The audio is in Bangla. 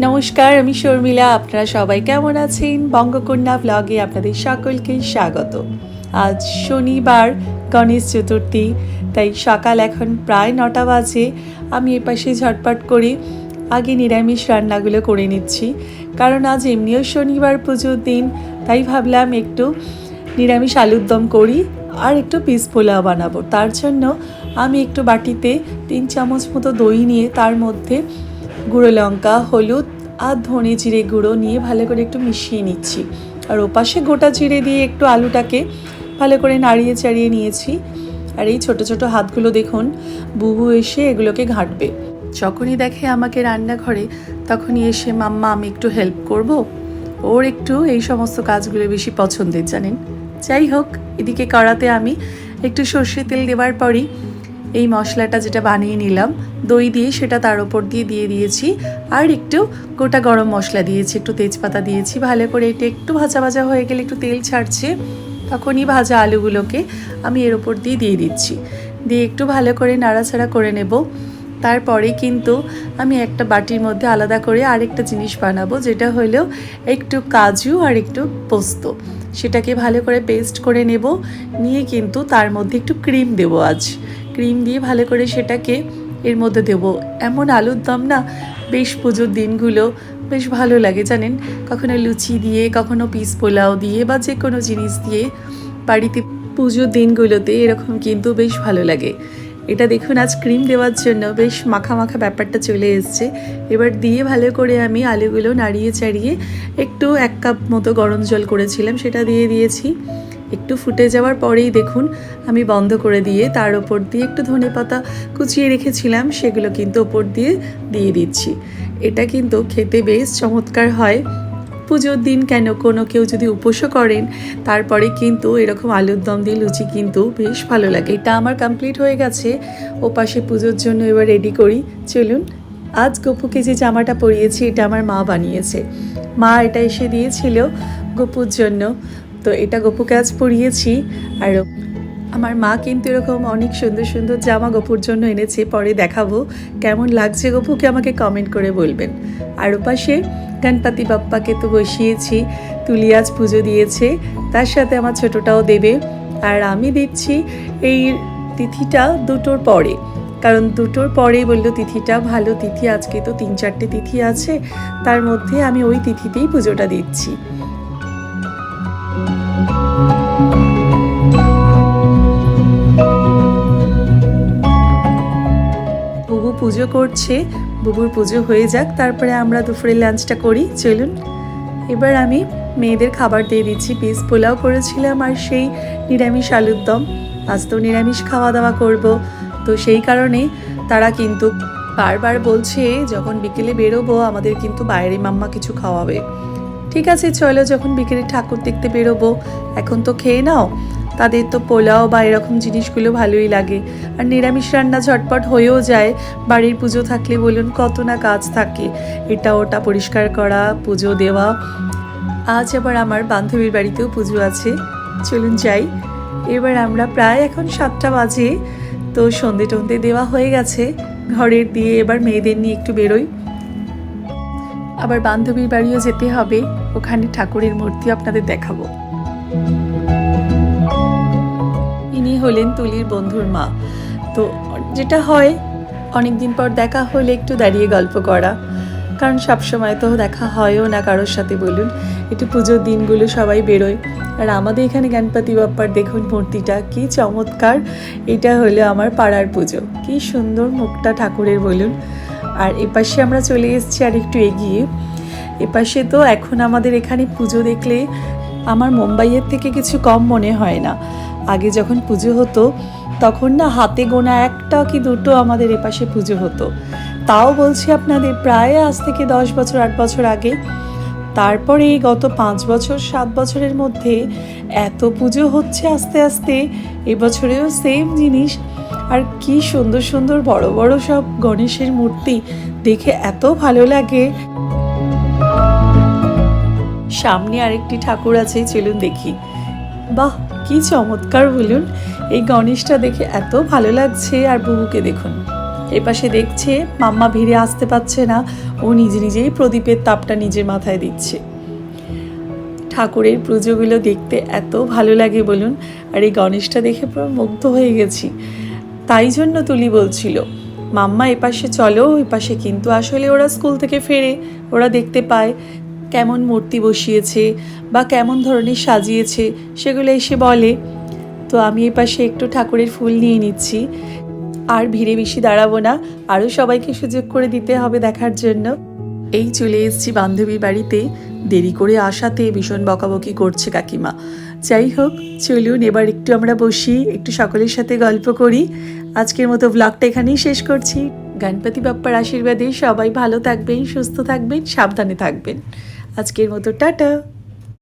নমস্কার, আমি শর্মিলা। আপনারা সবাই কেমন আছেন? বঙ্গকন্যা ব্লগে আপনাদের সকলকে স্বাগত। আজ শনিবার, গণেশ চতুর্থী, তাই সকাল এখন প্রায় 9টা বাজে। আমি এপাশে ঝটপট করে আগে নিরামিষ রান্নাগুলো করে নিচ্ছি, কারণ আজ এমনিও শনিবার পুজোর দিন। তাই ভাবলাম একটু নিরামিষ আলুর দম করি আর একটু পিস পোলাও বানাবো। তার জন্য আমি একটু বাটিতে 3 চামচ মতো দই নিয়ে তার মধ্যে গুঁড়ো লঙ্কা, হলুদ আর ধনে জিরে গুঁড়ো নিয়ে ভালো করে একটু মিশিয়ে নিচ্ছি। আর ওপাশে গোটা জিরে দিয়ে একটু আলুটাকে ভালো করে নাড়িয়ে চাড়িয়ে নিয়েছি। আর এই ছোট ছোট হাতগুলো দেখুন, বুবু এসে এগুলোকে ঘাঁটবে। যখনই দেখে আমাকে রান্নাঘরে, তখনই এসে মাম্মা আমি একটু হেল্প করব। ওর একটু এই সমস্ত কাজগুলো বেশি পছন্দের, জানেন। যাই হোক, এদিকে কড়াতে আমি একটু সর্ষে তেল দেওয়ার পরই এই মশলাটা যেটা বানিয়ে নিলাম দই দিয়ে, সেটা তার ওপর দিয়ে দিয়েছি। আর একটু গোটা গরম মশলা দিয়েছি, একটু তেজপাতা দিয়েছি। ভালো করে এটা একটু ভাজা ভাজা হয়ে গেলে, একটু তেল ছাড়ছে, তখনই ভাজা আলুগুলোকে আমি এর ওপর দিয়ে দিচ্ছি। দিয়ে একটু ভালো করে নাড়াচাড়া করে নেব। তারপরে কিন্তু আমি একটা বাটির মধ্যে আলাদা করে আরেকটা জিনিস বানাবো, যেটা হলো একটু কাজু আর একটু পোস্ত। সেটাকে ভালো করে পেস্ট করে নেব। নিয়ে কিন্তু তার মধ্যে একটু ক্রিম দেবো। আজ ক্রিম দিয়ে ভালো করে সেটাকে এর মধ্যে দেবো। এমন আলুর দম না বেশ পুজোর দিনগুলো বেশ ভালো লাগে, জানেন। কখনো লুচি দিয়ে, কখনো পিস পোলাও দিয়ে, বা যে কোনো জিনিস দিয়ে বাড়িতে পুজোর দিনগুলোতে এরকম কিন্তু বেশ ভালো লাগে। এটা দেখুন, আজ ক্রিম দেওয়ার জন্য বেশ মাখা মাখা ব্যাপারটা চলে এসছে। এবার দিয়ে ভালো করে আমি আলুগুলো নাড়িয়ে চাড়িয়ে একটু 1 কাপ মতো গরম জল করেছিলাম, সেটা দিয়েছি। একটু ফুটে যাওয়ার পরেই দেখুন আমি বন্ধ করে দিয়ে তার ওপর দিয়ে একটু ধনেপাতা কুচিয়ে রেখেছিলাম, সেগুলো কিন্তু ওপর দিয়ে দিচ্ছি। এটা কিন্তু খেতে বেশ চমৎকার হয় পুজোর দিন। কেন, কেউ যদি উপোসও করেন, তারপরে কিন্তু এরকম আলুর দম দিয়ে লুচি কিন্তু বেশ ভালো লাগে। এটা আমার কমপ্লিট হয়ে গেছে। ও পাশে পুজোর জন্য এবার রেডি করি। চলুন, আজ গপুকে যে জামাটা পরিয়েছি এটা আমার মা বানিয়েছে। মা এটা এসে দিয়েছিল গপুর জন্য, তো এটা গপুকে আজ পরিয়েছি। আর আমার মা কিন্তু এরকম অনেক সুন্দর সুন্দর জামা গপুর জন্য এনেছে, পরে দেখাবো কেমন লাগছে গপুকে, আমাকে কমেন্ট করে বলবেন। আর ওপাশে গণপতি বাপ্পাকে তো বসিয়েছি, তুলি আজ পুজো দিয়েছে, তার সাথে আমার ছোটটাও দেবে। আর আমি দিচ্ছি এই তিথিটা 2টোর পরে, কারণ 2টোর পরে বললো তিথিটা ভালো তিথি। আজকে তো 3-4টে তিথি আছে, তার মধ্যে আমি ওই তিথিতেই পুজোটা দিচ্ছি। বুবু পুজো করছে, বুবুর পুজো হয়ে যাক, তারপরে আমরা দুপুরে লাঞ্চটা করি। চলুন, এবার আমি মেয়েদের খাবার দিয়ে দিচ্ছি। পিস পোলাও করেছিলাম আর সেই নিরামিষ আলুর দম। আজ তো নিরামিষ খাওয়া দাওয়া করব, তো সেই কারণে তারা কিন্তু বারবার বলছে যখন বিকেলে বেরোবো আমাদের কিন্তু বাইরে মাম্মা কিছু খাওয়াবে। ঠিক আছে, চলো, যখন বিকেলে ঠাকুর দেখতে বেরোবো এখন তো খেয়ে নাও। তাদের তো পোলাও বা এরকম জিনিসগুলো ভালোই লাগে। আর নিরামিষ রান্না ঝটপট হয়েও যায়। বাড়ির পুজো থাকলে বলুন কত না কাজ থাকে, এটা ওটা পরিষ্কার করা, পুজো দেওয়া। আজ আবার আমার বান্ধবীর বাড়িতেও পুজো আছে, চলুন যাই। এবার আমরা প্রায় এখন 7টা বাজে, তো সন্ধে টন্ধে দেওয়া হয়ে গেছে ঘরের দিয়ে। এবার মেয়েদের নিয়ে একটু বেরোই। আবার বান্ধবীর বাড়িও যেতে হবে, ওখানে ঠাকুরের মূর্তি আপনাদের দেখাবো। ইনি হলেন তুলির বন্ধুর মা। তো যেটা হয়, অনেকদিন পর দেখা হলে একটু দাঁড়িয়ে গল্প করা, কারণ সবসময় তো দেখা হয়ও না কারোর সাথে বলুন। একটু পুজোর দিনগুলো সবাই বেরোয়। আর আমাদের এখানে গণপতি বাপ্পার দেখুন মূর্তিটা কি চমৎকার। এটা হলো আমার পাড়ার পুজো, কি সুন্দর মুখটা ঠাকুরের বলুন। আর এপাশে আমরা চলে এসেছি আর একটু এগিয়ে। এপাশে তো এখন আমাদের এখানে পুজো দেখলে আমার মুম্বাইয়ের থেকে কিছু কম মনে হয় না। আগে যখন পুজো হতো তখন না হাতে গোনা 1টা কি 2টো আমাদের এপাশে পুজো হতো। তাও বলছি আপনাদের প্রায় আজ থেকে 10 বছর 8 বছর আগে। তারপরে এই গত 5 বছর 7 বছরের মধ্যে এত পুজো হচ্ছে আস্তে আস্তে। এবছরেও সেম জিনিস। আর কি সুন্দর সুন্দর বড় বড় সব গণেশের মূর্তি, দেখে এত ভালো লাগে। সামনে আরেকটি ঠাকুর আছে, চলুন দেখি। বাহ, কি চমৎকার বলুন। এই গণেশটা দেখে এত ভালো লাগছে। আর বুবুকে দেখুন, এপাশে দেখছে মাম্মা ভিড়ে আসতে পারছে না, ও নিজে নিজেই প্রদীপের তাপটা নিজের মাথায় দিচ্ছে। ঠাকুরের পুজোগুলো দেখতে এত ভালো লাগে বলুন, আর এই গণেশটা দেখে পুরো মুগ্ধ হয়ে গেছি। তাই জন্য তুলি বলছিল মাম্মা এপাশে চলো এপাশে, কিন্তু আসলে ওরা স্কুল থেকে ফেরে, ওরা দেখতে পায় কেমন মূর্তি বসিয়েছে বা কেমন ধরনের সাজিয়েছে, সেগুলো এসে বলে। তো আমি এপাশে একটু ঠাকুরের ফুল নিয়ে নিচ্ছি, আর ভিড়ে বেশি দাঁড়াবো না, আরও সবাইকে সুযোগ করে দিতে হবে দেখার জন্য। এই চলে এসেছি বান্ধবীর বাড়িতে, দেরি করে আসাতে ভীষণ বকাবকি করছে কাকিমা। যাই হোক, চলুন এবার একটু আমরা বসি, একটু সকলের সাথে গল্প করি। আজকের মতো ব্লগটা এখানেই শেষ করছি। গণপতি বাপ্পার আশীর্বাদে সবাই ভালো থাকবেন, সুস্থ থাকবেন, সাবধানে থাকবেন। আজকের মতো টাটা।